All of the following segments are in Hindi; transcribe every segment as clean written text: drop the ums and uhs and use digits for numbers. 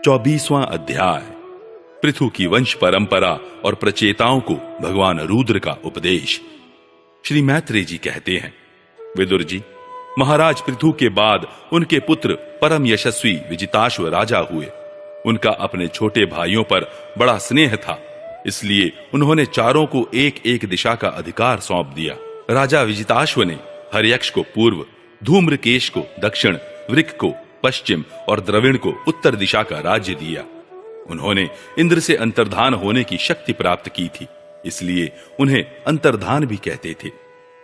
24वां अध्याय। पृथु की वंश परंपरा और प्रचेताओं को भगवान रुद्र का उपदेश। श्री मैत्रेय जी कहते हैं, विदुर जी, महाराज पृथु के बाद उनके पुत्र परम यशस्वी विजिताश्व राजा हुए। उनका अपने छोटे भाइयों पर बड़ा स्नेह था, इसलिए उन्होंने चारों को एक एक दिशा का अधिकार सौंप दिया। राजा विजिताश्व ने हर्यक्ष को पूर्व, धूम्रकेश को दक्षिण, वृक को पश्चिम और द्रविण को उत्तर दिशा का राज्य दिया। उन्होंने इंद्र से अंतर्धान होने की शक्ति प्राप्त की थी, इसलिए उन्हें अंतर्धान भी कहते थे।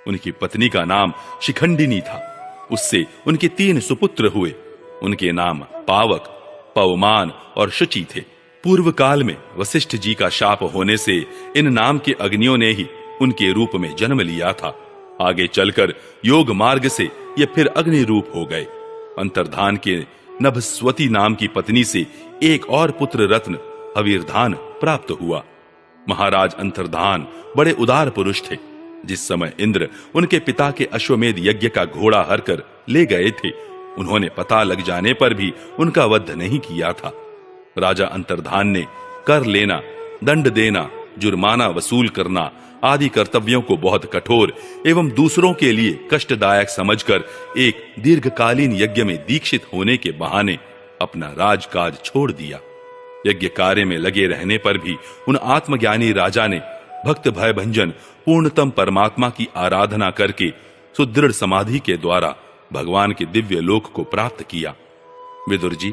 उनकी पत्नी का नाम शिखंडिनी था। उससे उनके 3 सुपुत्र हुए। उनके नाम पावक, पवमान और शुचि थे। पूर्व काल में वशिष्ठ जी का शाप होने से इन नाम के अग्नियों ने ही उनके रूप में जन्म लिया था। आगे चलकर योग मार्ग से ये फिर अग्नि रूप हो गए। अंतर्धान के नभस्वती नाम की पत्नी से एक और पुत्र रत्न हवीरधान प्राप्त हुआ। महाराज अंतर्धान बड़े उदार पुरुष थे। जिस समय इंद्र उनके पिता के अश्वमेध यज्ञ का घोड़ा हरकर ले गए थे, उन्होंने पता लग जाने पर भी उनका वध नहीं किया था। राजा अंतर्धान ने कर लेना, दंड देना, जुर्माना वसूल करना आदि कर्तव्यों को बहुत कठोर एवं दूसरों के लिए कष्टदायक समझकर एक दीर्घकालीन यज्ञ में दीक्षित होने के बहाने अपना राजकाज छोड़ दिया। यज्ञ कार्य में लगे रहने पर भी उन आत्मज्ञानी राजा ने भक्त भयभंजन पूर्णतम परमात्मा की आराधना करके सुदृढ़ समाधि के द्वारा भगवान के दिव्य लोक को प्राप्त किया। विदुर जी,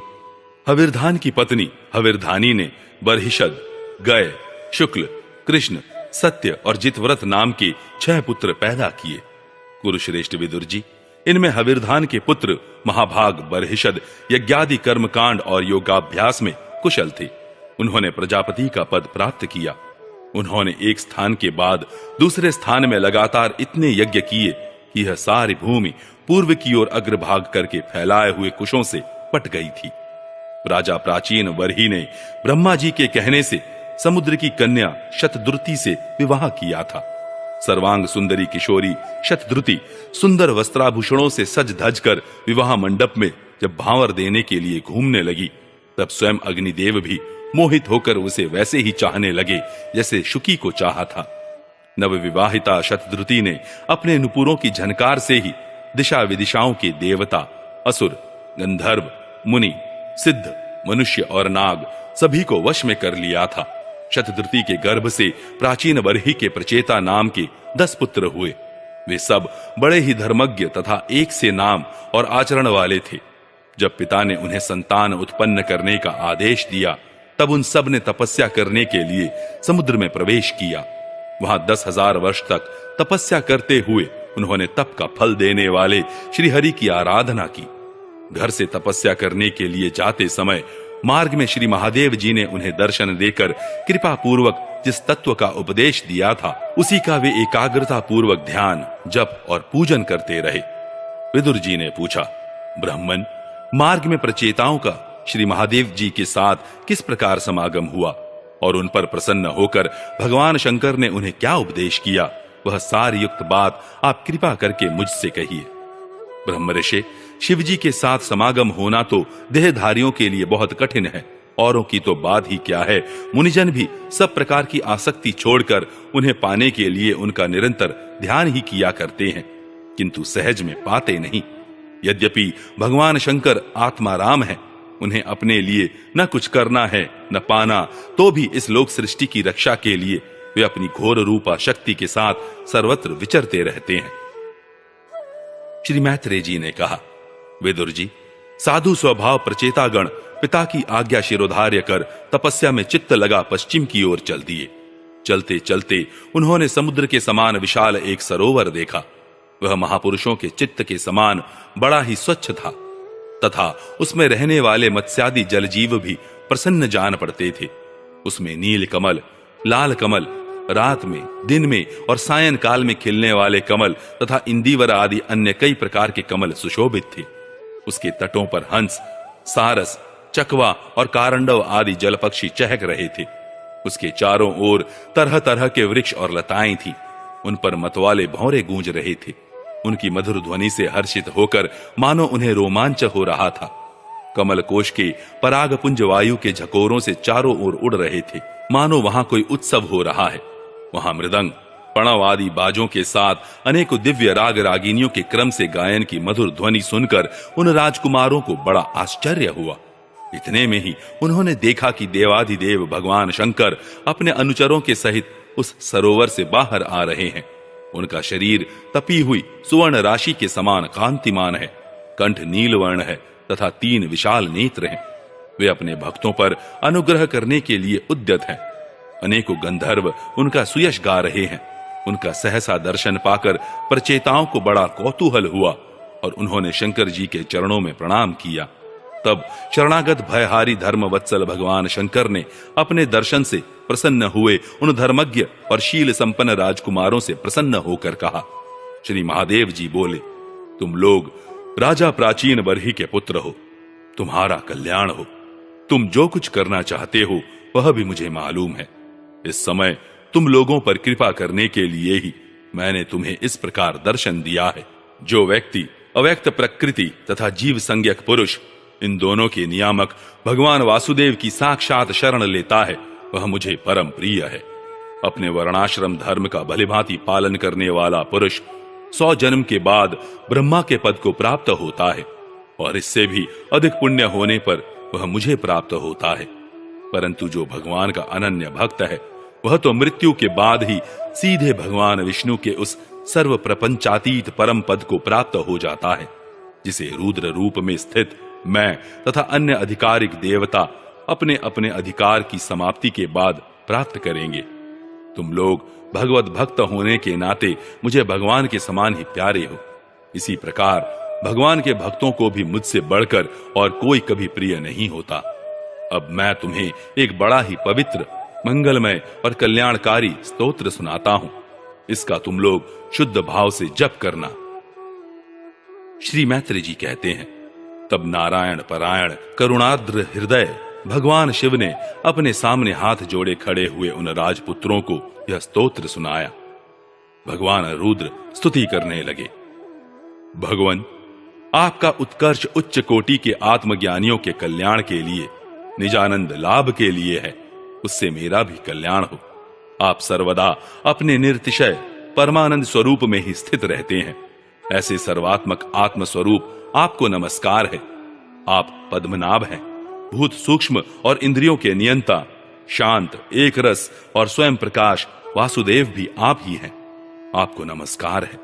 हविर्धान की पत्नी हविर्धानी ने बर्हिषद, गय, शुक्ल, कृष्ण, सत्य और जितव्रत नाम के 6 पुत्र पैदा किए। कुरुश्रेष्ठ विदुर जी, इनमें हविर्धान के पुत्र महाभाग बर्हिषद यज्ञादि कर्मकांड और योगाभ्यास में कुशल थे। उन्होंने प्रजापति का पद प्राप्त किया। उन्होंने एक स्थान के बाद दूसरे स्थान में लगातार इतने यज्ञ किए कि यह सारी भूमि पूर्व की ओर अग्रभाग करके फैलाए हुए कुशों से पट गई थी। राजा प्राचीन वर्ही ने ब्रह्मा जी के कहने से समुद्र की कन्या शतद्रुति से विवाह किया था। सर्वांग सुंदरी किशोरी शतद्रुति सुंदर वस्त्राभूषणों से सज धज कर विवाह मंडप में जब भांवर देने के लिए घूमने लगी, तब स्वयं अग्निदेव भी मोहित होकर उसे वैसे ही चाहने लगे जैसे शुकी को चाहा था। नवविवाहिता शतद्रुति ने अपने नुपुरों की झनकार से ही दिशा विदिशाओं के देवता, असुर, गंधर्व, मुनि, सिद्ध, मनुष्य और नाग सभी को वश में कर लिया था। शतद्रुति के गर्भ से प्राचीन वर्ही के प्रचेता नाम के 10 पुत्र हुए। वे सब बड़े ही धर्मज्ञ तथा एक से नाम और आचरण वाले थे। जब पिता ने उन्हें संतान उत्पन्न करने का आदेश दिया, तब उन सब ने तपस्या करने के लिए समुद्र में प्रवेश किया। वहां 10,000 वर्ष तक तपस्या करते हुए उन्होंने तप का फल देने वाले श्रीहरि की आराधना की। घर से तपस्या करने के लिए जाते समय मार्ग में श्री महादेव जी ने उन्हें दर्शन देकर कृपा पूर्वक जिस तत्व का उपदेश दिया था, उसी का वे एकाग्रता पूर्वक ध्यान, जप और पूजन करते रहे। विदुर जी ने पूछा, ब्राह्मण, मार्ग में प्रचेताओं का श्री महादेव जी के साथ किस प्रकार समागम हुआ और उन पर प्रसन्न होकर भगवान शंकर ने उन्हें क्या उपदेश किया, वह सार युक्त बात आप कृपा करके मुझसे कहिए। ब्रह्मर्षि, शिव जी के साथ समागम होना तो देहधारियों के लिए बहुत कठिन है। औरों की तो बात ही क्या है, मुनिजन भी सब प्रकार की आसक्ति छोड़कर उन्हें पाने के लिए उनका निरंतर ध्यान ही किया करते हैं, किंतु सहज में पाते नहीं। यद्यपि भगवान शंकर आत्माराम है, उन्हें अपने लिए न कुछ करना है न पाना, तो भी इस लोक सृष्टि की रक्षा के लिए वे अपनी घोर रूपा शक्ति के साथ सर्वत्र विचरते रहते हैं। श्री मैत्रेय जी ने कहा, विदुर जी, साधु स्वभाव प्रचेतागण पिता की आज्ञा शिरोधार्य कर तपस्या में चित्त लगा पश्चिम की ओर चल दिए। चलते चलते उन्होंने समुद्र के समान विशाल एक सरोवर देखा। वह महापुरुषों के चित्त के समान बड़ा ही स्वच्छ था तथा उसमें रहने वाले मत्स्यादि जलजीव भी प्रसन्न जान पड़ते थे। उसमें नील कमल, लाल कमल, रात में, दिन में और सायं काल में खिलने वाले कमल तथा इंदिवर आदि अन्य कई प्रकार के कमल सुशोभित थे। उसके तटों पर हंस, सारस, चकवा और कारंडव आदि जल पक्षी चहक रहे थे। उसके चारों ओर तरह तरह के वृक्ष और लताएं थी। उन पर मतवाले भौरे गूंज रहे थे। उनकी मधुर ध्वनि से हर्षित होकर मानो उन्हें रोमांच हो रहा था। कमल कोश के परागपुंज वायु के झकोरों से चारों ओर उड़ रहे थे, मानो वहां कोई उत्सव हो रहा है। वहां मृदंग, प्रणव आदि बाजों के साथ अनेकों दिव्य राग रागिनियों के क्रम से गायन की मधुर ध्वनि सुनकर उन राजकुमारों को बड़ा आश्चर्य हुआ। इतने में ही उन्होंने देखा कि देवाधिदेव भगवान शंकर अपने अनुचरों के सहित उस सरोवर से बाहर आ रहे हैं। उनका शरीर तपी हुई सुवर्ण राशि के समान कांतिमान है, कंठ नीलवर्ण है तथा 3 विशाल नेत्र हैं। वे अपने भक्तों पर अनुग्रह करने के लिए उद्यत हैं। अनेकों गंधर्व उनका सुयश गा रहे हैं। उनका सहसा दर्शन पाकर प्रचेताओं को बड़ा कौतूहल हुआ और उन्होंने शंकर जी के चरणों में प्रणाम किया। तब शरणागत भयहारी धर्मवत्सल भगवान शंकर ने अपने दर्शन से प्रसन्न हुए उन धर्मज्ञ और शील संपन्न राजकुमारों से प्रसन्न होकर कहा। श्री महादेव जी बोले, तुम लोग राजा प्राचीन बरही के पुत्र हो, तुम्हारा कल्याण हो। तुम जो कुछ करना चाहते हो वह भी मुझे मालूम है। इस समय तुम लोगों पर कृपा करने के लिए ही मैंने तुम्हें इस प्रकार दर्शन दिया है। जो व्यक्ति अव्यक्त प्रकृति तथा जीव संज्ञक पुरुष, इन दोनों के नियामक भगवान वासुदेव की साक्षात शरण लेता है, वह मुझे परम प्रिय है। अपने वर्णाश्रम धर्म का भलीभांति पालन करने वाला पुरुष 100 जन्म के बाद ब्रह्मा के पद को प्राप्त होता है और इससे भी अधिक पुण्य होने पर वह मुझे प्राप्त होता है। परंतु जो भगवान का अनन्य भक्त है, वह तो मृत्यु के बाद ही सीधे भगवान विष्णु के उस सर्व प्रपंचातीत परम पद को प्राप्त हो जाता है, जिसे रुद्र रूप में स्थित मैं तथा अन्य अधिकारिक देवता अपने अपने अधिकार की समाप्ति के बाद प्राप्त करेंगे। तुम लोग भगवत भक्त होने के नाते मुझे भगवान के समान ही प्यारे हो। इसी प्रकार भगवान के भक्तों को भी मुझसे बढ़कर और कोई कभी प्रिय नहीं होता। अब मैं तुम्हें एक बड़ा ही पवित्र, मंगलमय और कल्याणकारी स्तोत्र सुनाता हूं। इसका तुम लोग शुद्ध भाव से जप करना। श्री मैत्री जी कहते हैं, तब नारायण परायण करुणाद्र हृदय भगवान शिव ने अपने सामने हाथ जोड़े खड़े हुए उन राजपुत्रों को यह स्तोत्र सुनाया। भगवान रुद्र स्तुति करने लगे। भगवान, आपका उत्कर्ष उच्च कोटि के आत्मज्ञानियों के कल्याण के लिए, निजानंद लाभ के लिए है, उससे मेरा भी कल्याण हो। आप सर्वदा अपने निर्तिशय परमानंद स्वरूप में ही स्थित रहते हैं। ऐसे सर्वात्मक आत्म स्वरूप आपको नमस्कार है। आप पद्मनाभ हैं, भूत सूक्ष्म और इंद्रियों के नियंता, शांत, एक रस और स्वयं प्रकाश वासुदेव भी आप ही हैं। आपको नमस्कार है।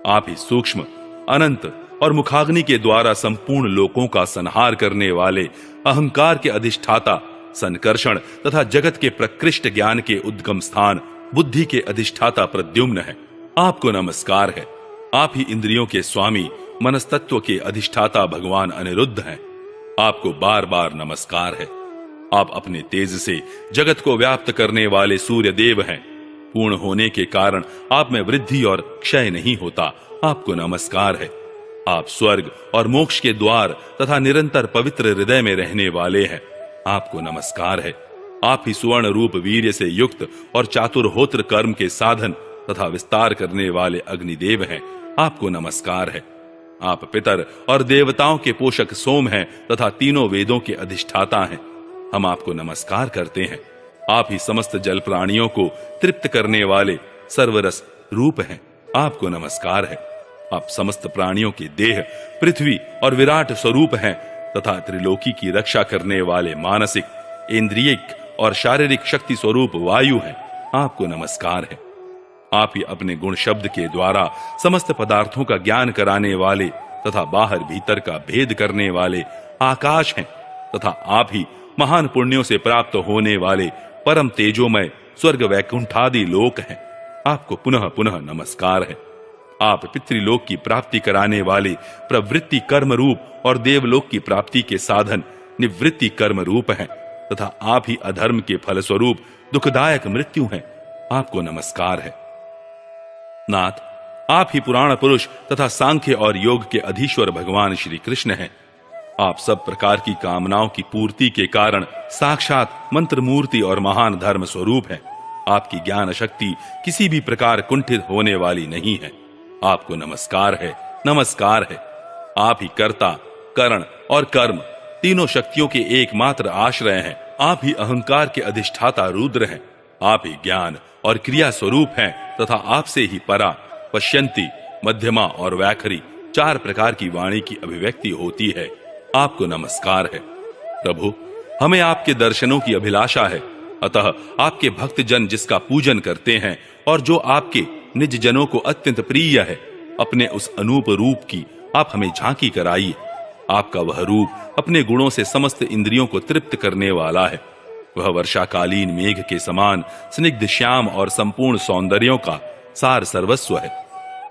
आप ही सूक्ष्म, अनंत और मुखाग्नि के द्वारा संपूर्ण लोकों का संहार करने वाले, अहंकार के अधिष्ठाता संकर्षण तथा जगत के प्रकृष्ट ज्ञान के उद्गम स्थान, बुद्धि के अधिष्ठाता प्रद्युम्न है। आपको नमस्कार है। आप ही इंद्रियों के स्वामी, मनस्तत्व के अधिष्ठाता भगवान अनिरुद्ध हैं। आपको बार बार नमस्कार है। आप अपने तेज से जगत को व्याप्त करने वाले सूर्य देव हैं। पूर्ण होने के कारण आप में वृद्धि और क्षय नहीं होता। आपको नमस्कार है। आप स्वर्ग और मोक्ष के द्वार तथा निरंतर पवित्र हृदय में रहने वाले हैं। आपको नमस्कार है। आप ही सुवर्ण रूप वीर्य से युक्त और चातुर्होत्र कर्म के साधन तथा विस्तार करने वाले अग्निदेव हैं। आपको नमस्कार है। आप पितर और देवताओं के पोषक सोम हैं तथा तीनों वेदों के अधिष्ठाता हैं। हम आपको नमस्कार करते हैं। आप ही समस्त जल प्राणियों को तृप्त करने वाले सर्वरस रूप हैं। आपको नमस्कार है। आप समस्त प्राणियों के देह, पृथ्वी और विराट स्वरूप हैं तथा त्रिलोकी की रक्षा करने वाले मानसिक, इंद्रियिक और शारीरिक शक्ति स्वरूप वायु हैं। आपको नमस्कार है। आप ही अपने गुण शब्द के द्वारा समस्त पदार्थों का ज्ञान कराने वाले तथा बाहर भीतर का भेद करने वाले आकाश हैं तथा आप ही महान पुण्यों से प्राप्त होने वाले परम तेजोमय स्वर्ग वैकुंठादि लोक हैं। आपको पुनः पुनः नमस्कार है। आप पितृलोक की प्राप्ति कराने वाले प्रवृत्ति कर्म रूप और देवलोक की प्राप्ति के साधन निवृत्ति कर्म रूप हैं तथा आप ही अधर्म के फलस्वरूप दुखदायक मृत्यु हैं। आपको नमस्कार है। नाथ, आप ही पुराण पुरुष तथा सांख्य और योग के अधीश्वर भगवान श्री कृष्ण हैं। आप सब प्रकार की कामनाओं की पूर्ति के कारण साक्षात मंत्र मूर्ति और महान धर्म स्वरूप हैं। आपकी ज्ञान शक्ति किसी भी प्रकार कुंठित होने वाली नहीं है। आपको नमस्कार है, नमस्कार है। आप ही कर्ता, करण और कर्म तीनों शक्तियों के एकमात्र आश्रय हैं। आप ही अहंकार के अधिष्ठाता रुद्र हैं। आप ही ज्ञान और क्रिया स्वरूप हैं तथा आपसे ही परा, पश्यंती, मध्यमा और वैखरी 4 प्रकार की वाणी की अभिव्यक्ति होती है। आपको नमस्कार है। प्रभु, हमें आपके दर्शनों की अभिलाषा है, अतः आपके भक्त जन जिसका पूजन करते हैं और जो आपके निज जनों को अत्यंत प्रिय है, अपने उस अनूप रूप की आप हमें झांकी कराइए। आपका वह रूप अपने गुणों से समस्त इंद्रियों को तृप्त करने वाला है। वह वर्षाकालीन मेघ के समान स्निग्ध श्याम और संपूर्ण सौंदर्यों का सार सर्वस्व है।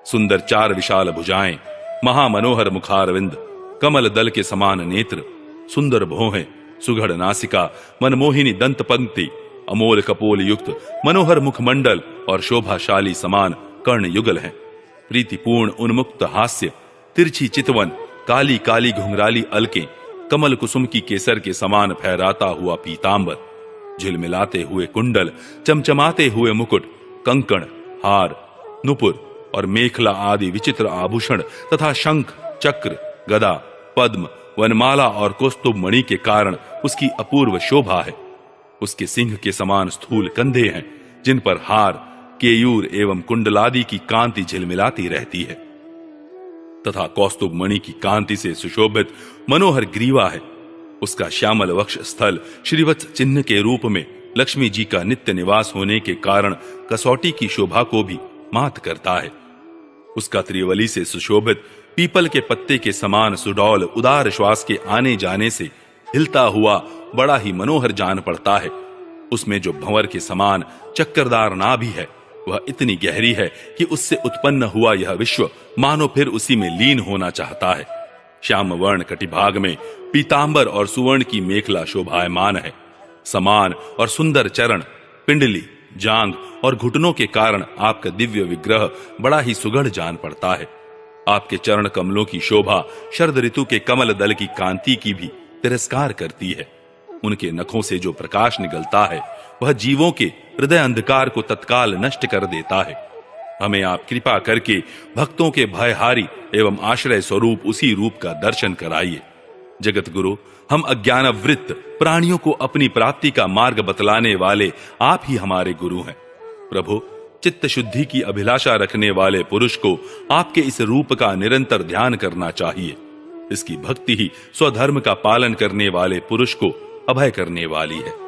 सुंदर 4 विशाल भुजाएं, महामनोहर मुखारविंद, कमल दल के समान नेत्र, सुंदर भौहें, सुघड़ नासिका, मनमोहिनी दंत पंक्ति, अमोल कपोल युक्त मनोहर मुखमंडल और शोभाशाली समान कर्ण युगल हैं। प्रीतिपूर्ण उन्मुक्त हास्य, तिरछी चितवन, काली काली घुंघराली अलकें, कमल कुसुम की केसर के समान फहराता हुआ पीतांबर, झिलमिलाते हुए कुंडल, चमचमाते हुए मुकुट, कंकण, हार, नुपुर और मेखला आदि विचित्र आभूषण तथा शंख, चक्र, गदा, पद्म, वनमाला और कौस्तुभ मणि के कारण उसकी अपूर्व शोभा है। उसके सिंह के समान स्थूल कंधे हैं, जिन पर हार, केयूर एवं कुंडलादि की कांति झिलमिलाती रहती है, तथा कौस्तुभ मणि की कांति से सुशोभित मनोहर ग्रीवा है। उसका श्यामल वक्ष स्थल श्रीवत्स चिन्ह के रूप में लक्ष्मी जी का नित्य निवास होने के कारण कसौटी की शोभा को भी मात करता है। उसका त्रिवली से सुशोभित पीपल के पत्ते के समान सुडौल उदार श्वास के आने जाने से हिलता हुआ बड़ा ही मनोहर जान पड़ता है। उसमें जो भंवर के समान चक्करदार नाभि है, वह इतनी गहरी है कि उससे उत्पन्न हुआ यह विश्व मानो फिर उसी में लीन होना चाहता है। श्याम वर्ण कटिभाग में पीतांबर और सुवर्ण की मेखला शोभायमान है। समान और सुंदर चरण, पिंडली, जांग और घुटनों के कारण आपका दिव्य विग्रह बड़ा ही सुगढ़ जान पड़ता है। आपके चरण कमलों की शोभा शरद ऋतु के कमल दल की कांति की भी तिरस्कार करती है। उनके नखों से जो प्रकाश निकलता है, वह जीवों के हृदय अंधकार को तत्काल नष्ट कर देता है। हमें आप कृपा करके भक्तों के भयहारी एवं आश्रय स्वरूप उसी रूप का दर्शन कराइए। जगत गुरु, हम अज्ञानवृत्त प्राणियों को अपनी प्राप्ति का मार्ग बतलाने वाले आप ही हमारे गुरु हैं। प्रभु, चित्त शुद्धि की अभिलाषा रखने वाले पुरुष को आपके इस रूप का निरंतर ध्यान करना चाहिए। इसकी भक्ति ही स्वधर्म का पालन करने वाले पुरुष को अभय करने वाली है।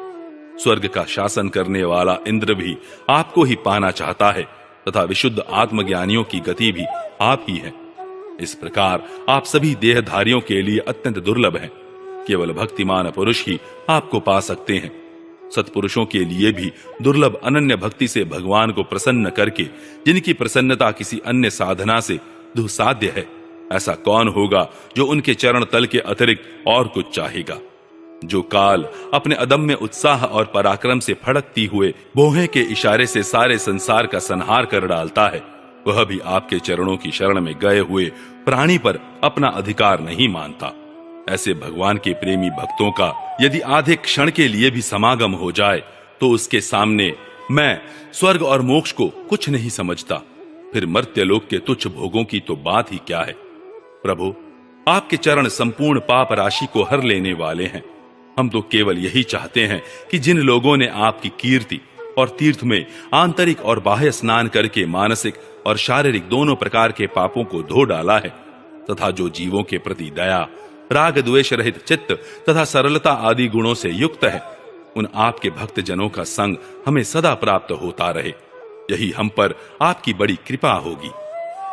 स्वर्ग का शासन करने वाला इंद्र भी आपको ही पाना चाहता है तथा विशुद्ध आत्मज्ञानियों की गति भी आप ही है। इस प्रकार आप सभी देहधारियों के लिए अत्यंत दुर्लभ हैं। केवल भक्तिमान पुरुष ही आपको पा सकते हैं। सत्पुरुषों के लिए भी दुर्लभ अनन्य भक्ति से भगवान को प्रसन्न करके, जिनकी प्रसन्नता किसी अन्य साधना से दुस्साध्य है, ऐसा कौन होगा जो उनके चरण तल के अतिरिक्त और कुछ चाहेगा। जो काल अपने अदम्य उत्साह और पराक्रम से फड़कती हुए भौहें के इशारे से सारे संसार का संहार कर डालता है, वह भी आपके चरणों की शरण में गए हुए प्राणी पर अपना अधिकार नहीं मानता। ऐसे भगवान के प्रेमी भक्तों का यदि आधे क्षण के लिए भी समागम हो जाए, तो उसके सामने मैं स्वर्ग और मोक्ष को कुछ नहीं समझता। फिर मर्त्यलोक के तुच्छ भोगों की तो बात ही क्या है। प्रभु, आपके चरण संपूर्ण पाप राशि को हर लेने वाले हैं। हम तो केवल यही चाहते हैं कि जिन लोगों ने आपकी कीर्ति और तीर्थ में आंतरिक और बाह्य स्नान करके मानसिक और शारीरिक दोनों प्रकार के पापों को धो डाला है, तथा जो जीवों के प्रति दया, राग द्वेष रहित चित्त तथा सरलता आदि गुणों से युक्त है, उन आपके भक्त जनों का संग हमें सदा प्राप्त होता रहे। यही हम पर आपकी बड़ी कृपा होगी।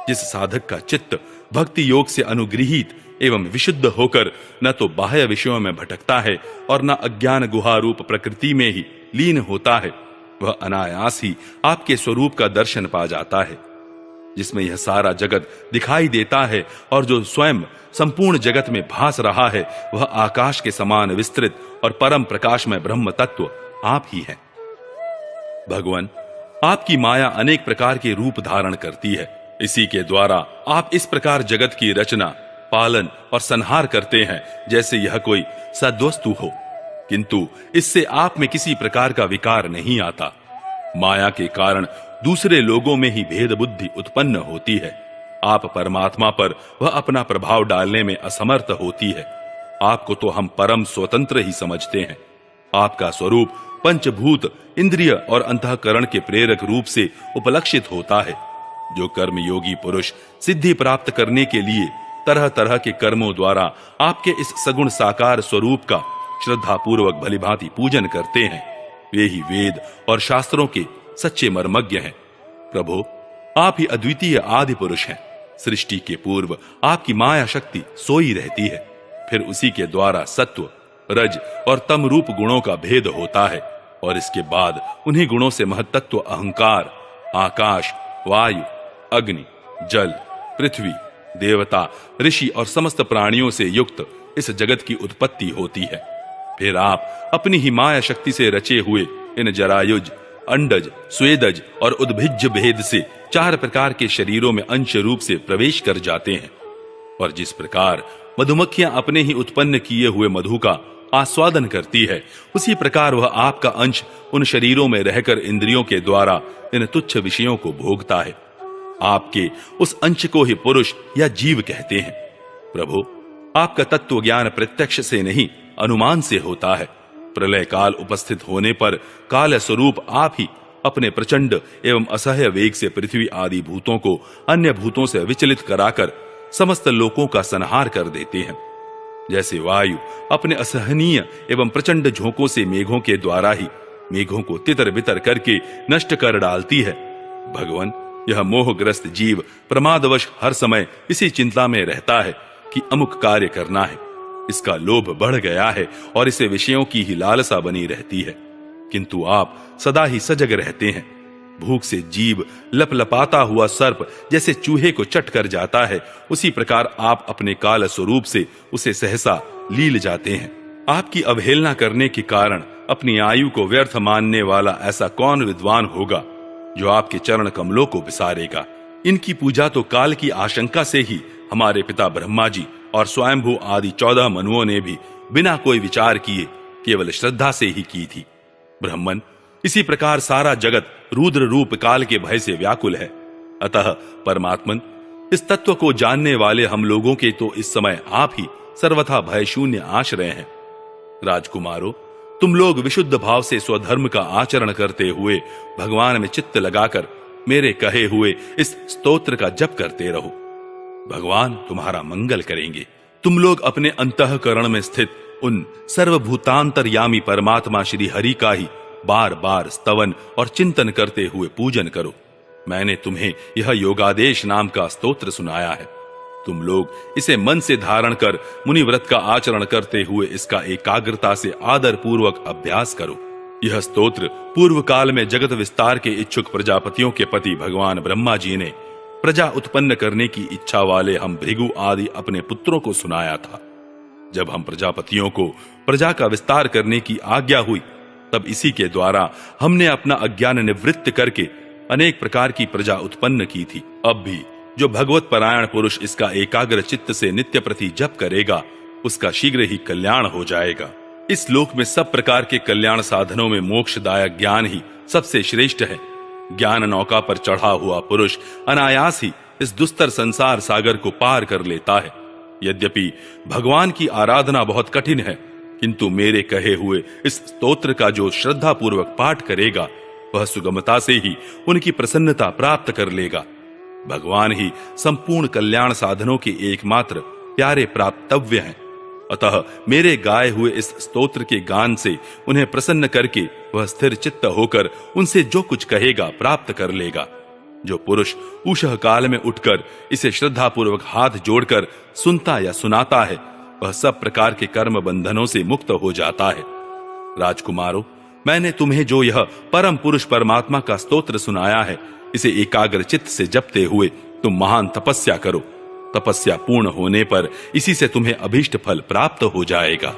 जिस साधक का चित्त भक्ति योग से अनुगृहीत एवं विशुद्ध होकर न तो बाह्य विषयों में भटकता है और न अज्ञान गुहा रूप प्रकृति में ही लीन होता है, वह अनायास ही आपके स्वरूप का दर्शन पा जाता है। जिसमें यह सारा जगत दिखाई देता है और जो स्वयं संपूर्ण जगत में भास रहा है, वह आकाश के समान विस्तृत और परम प्रकाश में ब्रह्म तत्व आप ही हैं। भगवान, आपकी माया अनेक प्रकार के रूप धारण करती है। इसी के द्वारा आप इस प्रकार जगत की रचना, पालन और संहार करते हैं जैसे यह कोई सद्वस्तु हो, किंतु इससे आप में किसी प्रकार का विकार नहीं आता। माया के कारण दूसरे लोगों में ही भेद बुद्धि उत्पन्न होती है। आप परमात्मा पर वह अपना प्रभाव डालने में असमर्थ होती है। आपको तो हम परम स्वतंत्र ही समझते हैं। आपका स्वरूप पंचभूत, इंद्रिय और अंतःकरण के प्रेरक रूप से उपलक्षित होता है। जो कर्म योगी पुरुष सिद्धि प्राप्त करने के लिए तरह तरह के कर्मों द्वारा आपके इस सगुण साकार स्वरूप का श्रद्धा पूर्वक भलीभांति पूजन करते हैं, वे ही वेद और शास्त्रों के सच्चे मर्मज्ञ हैं। प्रभु, आप ही अद्वितीय आदि पुरुष हैं। सृष्टि के पूर्व आपकी माया शक्ति सोई रहती है, फिर उसी के द्वारा सत्व, रज और तम रूप गुणों का भेद होता है, और इसके बाद उन्हीं गुणों से महत्त्व अहंकार, आकाश, वायु, अग्नि, जल, पृथ्वी, देवता, ऋषि और समस्त प्राणियों से युक्त इस जगत की उत्पत्ति होती है। फिर आप अपनी ही माया शक्ति से रचे हुए इन जरायुज, अंडज, स्वेदज और उद्भिज्ज भेद से 4 प्रकार के शरीरों में अंश रूप से प्रवेश कर जाते हैं। और जिस प्रकार मधुमक्खियां अपने ही उत्पन्न किए हुए मधु का आस्वादन करती है, उसी प्रकार वह आपका अंश उन शरीरों में रहकर इंद्रियों के द्वारा इन तुच्छ विषयों को भोगता है। आपके उस अंश को ही पुरुष या जीव कहते हैं। प्रभु, आपका तत्व ज्ञान प्रत्यक्ष से नहीं, अनुमान से होता है। प्रलय काल उपस्थित होने पर काल स्वरूप आप ही अपने प्रचंड एवं असह्य वेग से पृथ्वी आदि भूतों को अन्य भूतों से विचलित कराकर समस्त लोकों का संहार कर देते हैं। जैसे वायु अपने असहनीय एवं प्रचंड झोंकों से मेघों के द्वारा ही मेघों को तितर बितर करके नष्ट कर डालती है, भगवान, यह मोहग्रस्त जीव प्रमादवश हर समय इसी चिंता में रहता है कि अमुक कार्य करना है। इसका लोभ बढ़ गया है और इसे विषयों की ही लालसा बनी रहती है, किंतु आप सदा ही सजग रहते हैं। भूख से जीव लपलपाता हुआ सर्प जैसे चूहे को चट कर जाता है, उसी प्रकार आप अपने काल स्वरूप से उसे सहसा लील जाते हैं। आपकी अवहेलना करने के कारण अपनी आयु को व्यर्थ मानने वाला ऐसा कौन विद्वान होगा जो आपके चरण कमलों को विसारेगा। इनकी पूजा तो काल की आशंका से ही हमारे पिता ब्रह्मा जी और स्वयंभू आदि 14 मनुओं ने भी बिना कोई विचार किए केवल श्रद्धा से ही की थी। ब्रह्मन, इसी प्रकार सारा जगत रुद्र रूप काल के भय से व्याकुल है। अतः परमात्मन, इस तत्व को जानने वाले हम लोगों के तो इस समय आप ही सर्वथा भय शून्य आश्रय हैं। राजकुमारों, तुम लोग विशुद्ध भाव से स्वधर्म का आचरण करते हुए भगवान में चित्त लगाकर मेरे कहे हुए इस स्तोत्र का जप करते रहो। भगवान तुम्हारा मंगल करेंगे। तुम लोग अपने अंतःकरण में स्थित उन सर्वभूतांतर्यामी परमात्मा श्री हरि का ही बार बार स्तवन और चिंतन करते हुए पूजन करो। मैंने तुम्हें यह योगादेश नाम का स्तोत्र सुनाया है। तुम लोग इसे मन से धारण कर मुनिव्रत का आचरण करते हुए इसका एकाग्रता से आदर पूर्वक अभ्यास करो। यह स्तोत्र पूर्व काल में जगत विस्तार के इच्छुक प्रजापतियों के पति भगवान ब्रह्मा जी ने प्रजा उत्पन्न करने की इच्छा वाले हम भृगु आदि अपने पुत्रों को सुनाया था। जब हम प्रजापतियों को प्रजा का विस्तार करने की आज्ञा हुई, तब इसी के द्वारा हमने अपना अज्ञान निवृत्त करके अनेक प्रकार की प्रजा उत्पन्न की थी। अब भी जो भगवत परायण पुरुष इसका एकाग्र चित्त से नित्य प्रति जप करेगा, उसका शीघ्र ही कल्याण हो जाएगा। इस लोक में सब प्रकार के कल्याण साधनों में मोक्षदायक ज्ञान ही सबसे श्रेष्ठ है। ज्ञान नौका पर चढ़ा हुआ पुरुष अनायास ही इस दुस्तर संसार सागर को पार कर लेता है। यद्यपि भगवान की आराधना बहुत कठिन है, किंतु मेरे कहे हुए इस स्तोत्र का जो श्रद्धा पूर्वक पाठ करेगा, वह सुगमता से ही उनकी प्रसन्नता प्राप्त कर लेगा। भगवान ही संपूर्ण कल्याण साधनों के एकमात्र प्यारे प्राप्तव्य हैं। अतः मेरे गाए हुए इस स्तोत्र के गान से उन्हें प्रसन्न करके वह स्थिर चित्त होकर उनसे जो कुछ कहेगा प्राप्त कर लेगा। जो पुरुष उषः काल में उठकर इसे श्रद्धा पूर्वक हाथ जोड़कर सुनता या सुनाता है, वह सब प्रकार के कर्म बंधनों से मुक्त हो जाता है। राजकुमारों, मैंने तुम्हें जो यह परम पुरुष परमात्मा का स्तोत्र सुनाया है, इसे एकाग्र चित्त से जपते हुए तुम महान तपस्या करो। तपस्या पूर्ण होने पर इसी से तुम्हें अभीष्ट फल प्राप्त हो जाएगा।